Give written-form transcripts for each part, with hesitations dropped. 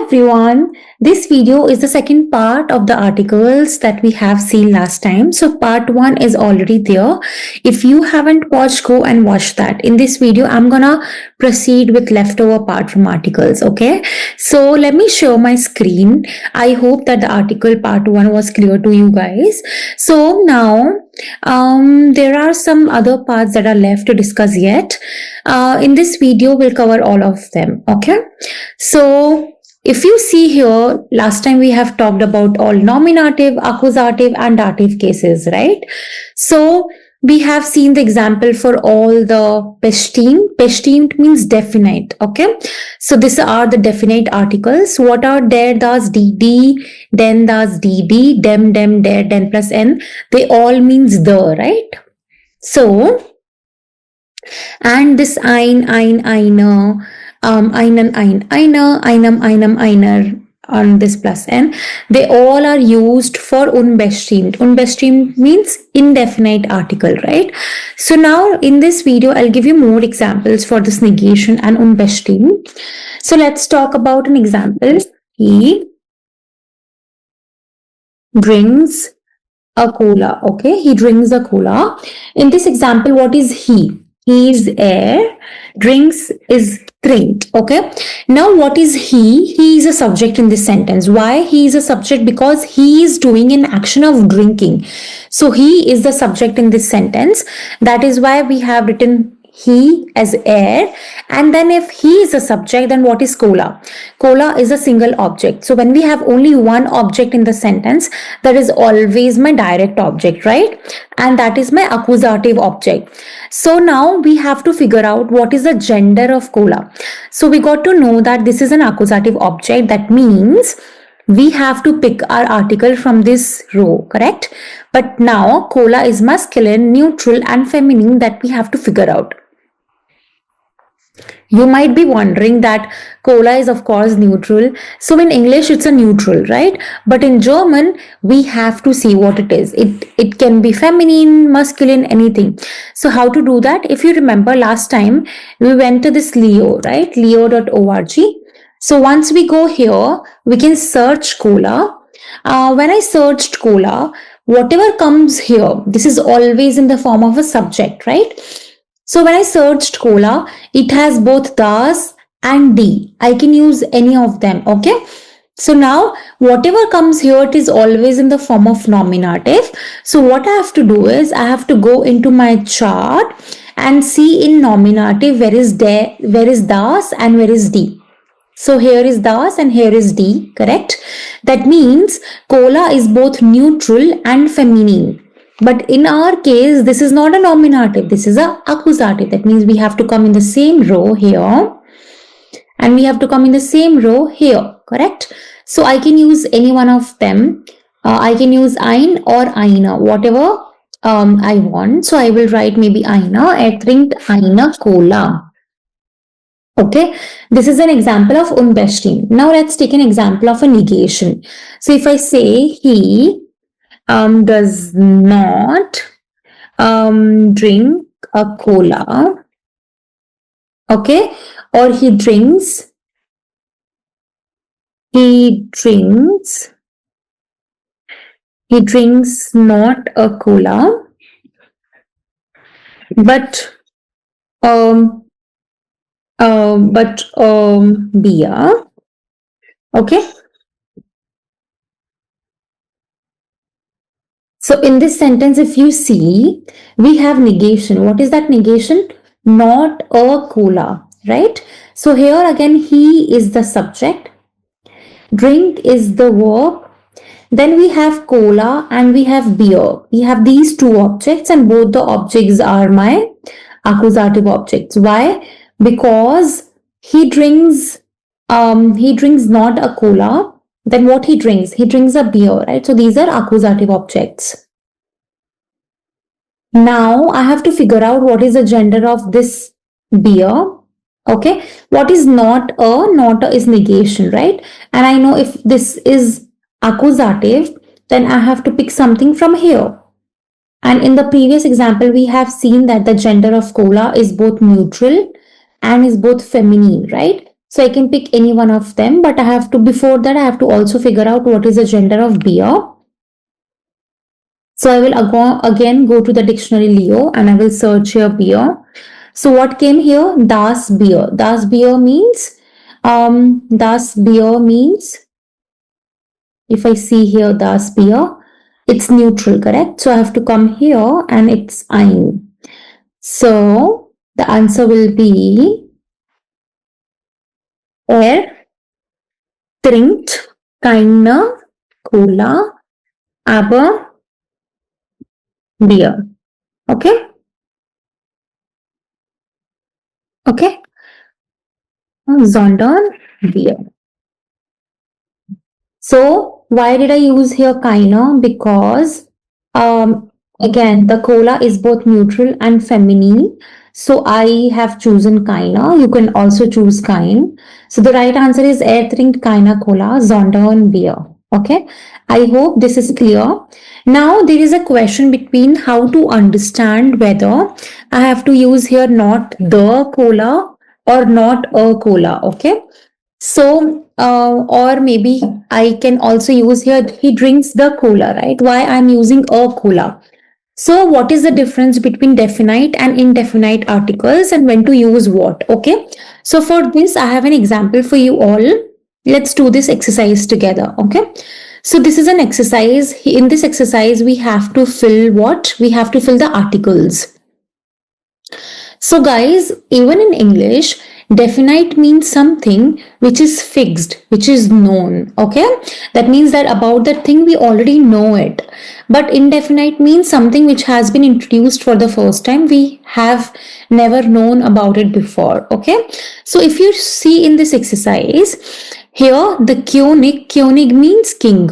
everyone, this video is the second part of the articles that we have seen last time. So part 1 is already there. If you haven't watched, go and watch that. In this video, I'm gonna proceed with leftover part from articles, okay? So let me share my screen. I hope that the article part 1 was clear to you guys. So now, there are some other parts that are left to discuss yet. In this video, we'll cover all of them, okay? So if you see here, last time we have talked about all nominative, accusative and dative cases, right? So we have seen the example for all the bestimmt. Bestimmt means definite, okay? So these are the definite articles. What are der, das, die, den, das, die, dem, der, den plus n. They all means the, right? So, and this eine, einer, einen, einer, einem, einer on this plus n, they all are used for unbestimmt. Unbestimmt means indefinite article, right? So now in this video, I'll give you more examples for this negation and unbestimmt. So let's talk about an example. He drinks a cola, okay? He drinks a cola. In this example, what is he? He is er, drinks is trinkt, okay? Now what is he? He is a subject in this sentence. Why he is a subject? Because he is doing an action of drinking. So he is the subject in this sentence. That is why we have written he as er, and then if he is a subject, then what is cola? Cola is a single object. So when we have only one object in the sentence, that is always my direct object, right? And that is my accusative object. So now we have to figure out what is the gender of cola. So we got to know that this is an accusative object. That means we have to pick our article from this row, correct? But now cola is masculine, neutral and feminine that we have to figure out. You might be wondering that cola is of course neutral. So in English it's a neutral, right? But in German we have to see what it is. It can be feminine, masculine, anything. So how to do that? If you remember last time we went to this Leo, right? Leo.org. So once we go here, we can search cola. When I searched cola, whatever comes here, this is always in the form of a subject, right? So when I searched cola, it has both das and die. I can use any of them, okay? So now whatever comes here, it is always in the form of nominative. So what I have to do is I have to go into my chart and see in nominative where is das and where is die. So here is das and here is die, correct? That means cola is both neutral and feminine. But in our case, this is not a nominative. This is a accusative. That means we have to come in the same row here. And we have to come in the same row here, correct? So I can use any one of them. I can use ein or einer, whatever I want. So I will write maybe einer. Trinkt eine Cola. Okay, this is an example of unbestimmt. Now let's take an example of a negation. So if I say he does not drink a cola, okay, or he drinks not a cola, but beer, okay. So in this sentence, if you see, we have negation. What is that negation? Not a cola, right? So here again, he is the subject. Drink is the verb. Then we have cola and we have beer. We have these two objects and both the objects are my accusative objects. Why? Because he drinks not a cola. Then what he drinks? He drinks a beer, right? So these are accusative objects. Now I have to figure out what is the gender of this beer. Okay. What is not a is negation, right? And I know if this is accusative, then I have to pick something from here. And in the previous example, we have seen that the gender of cola is both neutral and is both feminine, right? So I can pick any one of them, but I have to, before that, I have to also figure out what is the gender of beer. So I will again go to the dictionary Leo and I will search here beer. So what came here? Das Bier. Das Bier means, Das Bier means, if I see here Das Bier, it's neutral, correct? So I have to come here and it's ein. So the answer will be, trinkt keine Cola, aber Bier. Okay? Okay? Sondern Bier. So why did I use here keine? Because again, the cola is both neutral and feminine. So I have chosen keine. You can also choose kein. So the right answer is trinkt keine Cola, sondern Bier. Okay. I hope this is clear. Now there is a question between how to understand whether I have to use here not the cola or not a cola. Okay. So, or maybe I can also use here, he drinks the cola, right? Why I'm using a cola. So, what is the difference between definite and indefinite articles and when to use what? Okay. So, for this, I have an example for you all. Let's do this exercise together. Okay. So, this is an exercise. In this exercise, we have to fill what? We have to fill the articles. So guys, even in English, definite means something which is fixed, which is known. Okay. That means that about that thing we already know it. But indefinite means something which has been introduced for the first time. We have never known about it before. Okay. So if you see in this exercise, here the König means king.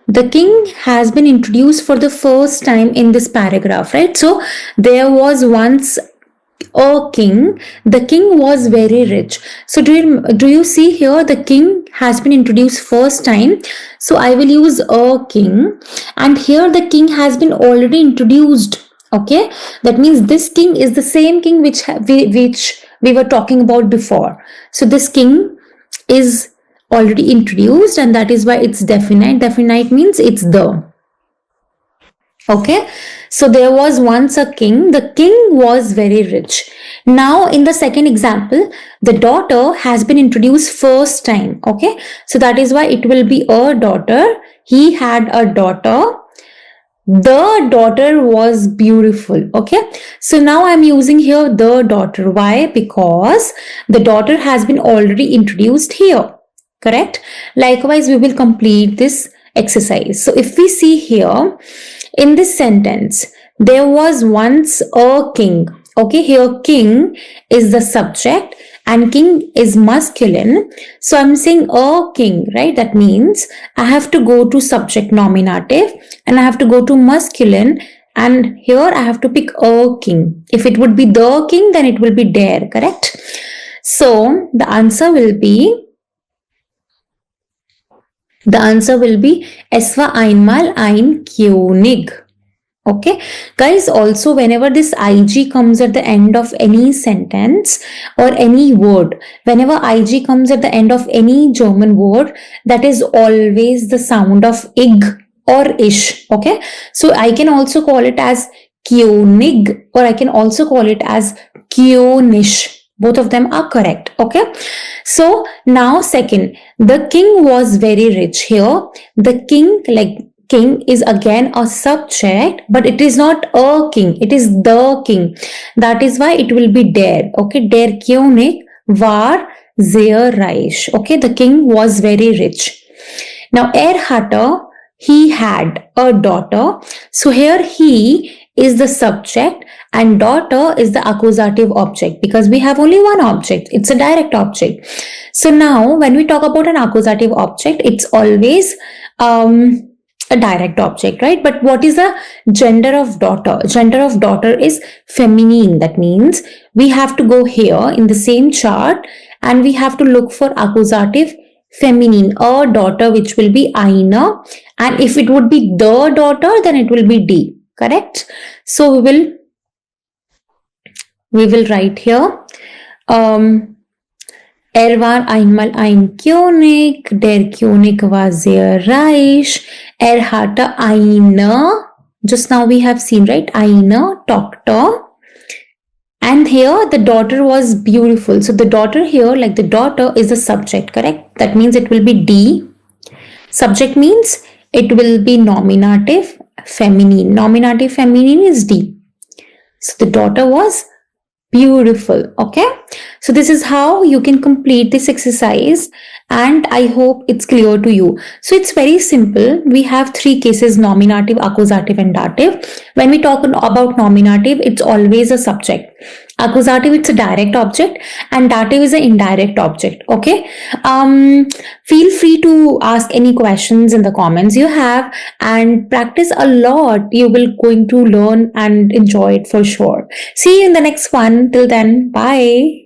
The king has been introduced for the first time in this paragraph, right? So there was once a king. The king was very rich. So do you see here the king has been introduced first time? So I will use a king, and here the king has been already introduced. Okay, that means this king is the same king which we were talking about before. So this king is already introduced, and that is why it's definite. Definite means it's the. Okay, so there was once a king. The king was very rich. Now, in the second example, the daughter has been introduced first time. Okay, so that is why it will be a daughter. He had a daughter. The daughter was beautiful. Okay, so now I'm using here the daughter. Why? Because the daughter has been already introduced here. Correct? Likewise, we will complete this exercise. So if we see here in this sentence, there was once a king. Okay, here king is the subject and king is masculine. So I'm saying a king, right? That means I have to go to subject nominative and I have to go to masculine, and here I have to pick a king. If it would be the king, then it will be der, correct? So the answer will be es war einmal ein König. Okay, guys, also whenever this ig comes at the end of any sentence or any word, whenever ig comes at the end of any German word, that is always the sound of ig or ish. Okay, so I can also call it as König or I can also call it as König. Both of them are correct. Okay, so now second, the king was very rich. Here the king, like king, is again a subject, but it is not a king, it is the king. That is why it will be der. Okay, der König war sehr reich. Okay, the king was very rich. Now hatte, he had a daughter. So here he is the subject and daughter is the accusative object, because we have only one object. It's a direct object. So now when we talk about an accusative object, it's always a direct object, right? But what is the gender of daughter? Gender of daughter is feminine. That means we have to go here in the same chart and we have to look for accusative feminine, a daughter, which will be eine, and if it would be the daughter, then it will be D. Correct? So we will write here war einmal ein König, der König war sehr reich. Hatte eine, just now we have seen, right? Eine Tochter. And here the daughter was beautiful. So the daughter here, like the daughter is the subject, correct? That means it will be D. Subject means it will be nominative feminine. Nominative feminine is D. So the daughter was beautiful. Okay. So this is how you can complete this exercise, and I hope it's clear to you. So it's very simple. We have three cases: nominative, accusative, and dative. When we talk about nominative, it's always a subject. Accusative, it's a direct object, and dative is an indirect object. Okay. Feel free to ask any questions in the comments you have, and practice a lot. You will going to learn and enjoy it for sure. See you in the next one. Till then, bye.